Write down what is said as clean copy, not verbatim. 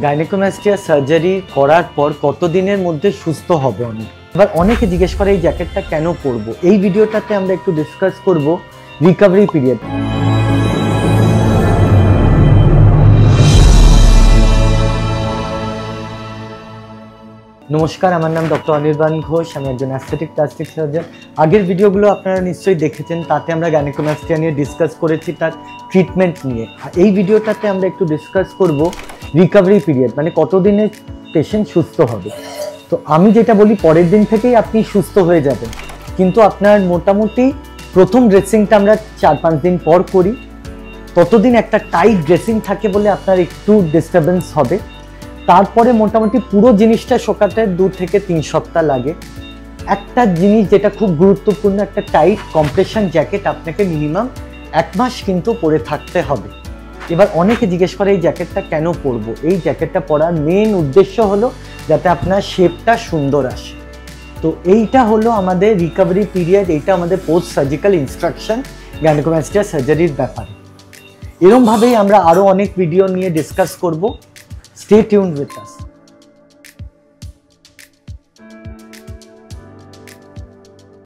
Gynaecomastia surgery করার পর কত দিনের মধ্যে সুস্থ হবে অনেক। এবার অনেকে জিজ্ঞেস করে এই জ্যাকেটটা কেন পরবো। এই ভিডিওটাতে আমরা একটু ডিসকাস করব রিকভারি পিরিয়ড। নমস্কার, আমার নাম ডক্টর অনির্বাণ ঘোষ। আমি একজন অ্যাস্থেটিক প্লাস্টিক সার্জন। আগের ভিডিওগুলো আপনারা নিশ্চয়ই দেখেছেন, তাতে আমরা গাইনেকোমাস্টিয়া নিয়ে ডিসকাস করেছি, তার ট্রিটমেন্ট নিয়ে। এই ভিডিওটাতে আমরা একটু ডিসকাস করব রিকভারি পিরিয়ড, মানে কতদিনে পেশেন্ট সুস্থ হবে। তো আমি যেটা বলি, পরের দিন থেকেই আপনি সুস্থ হয়ে যাবেন, কিন্তু আপনার মোটামুটি প্রথম ড্রেসিংটা আমরা 4-5 দিন পর করি। ততদিন একটা টাইট ড্রেসিং থাকে বলে আপনার একটু ডিস্টারবেন্স হবে। তারপরে মোটামুটি পুরো জিনিসটা শোকাতে 2 থেকে 3 সপ্তাহ লাগে। একটা জিনিস যেটা খুব গুরুত্বপূর্ণ, একটা টাইট কম্প্রেশন জ্যাকেট আপনাকে মিনিমাম 1 মাস কিন্তু পরে থাকতে হবে। এবার অনেকে জিজ্ঞেস করে এই জ্যাকেটটা কেন পরবো। এই জ্যাকেটটা পরার মেন উদ্দেশ্য হলো যাতে আপনার শেপটা সুন্দর আসে। তো এইটা হলো আমাদের রিকভারি পিরিয়ড, এইটা আমাদের পোস্ট সার্জিক্যাল ইনস্ট্রাকশন গাইনেকোমাস্টিয়া সার্জারির ব্যাপারে। এরকমভাবেই আমরা আরও অনেক ভিডিও নিয়ে ডিসকাস করব। Stay tuned with us.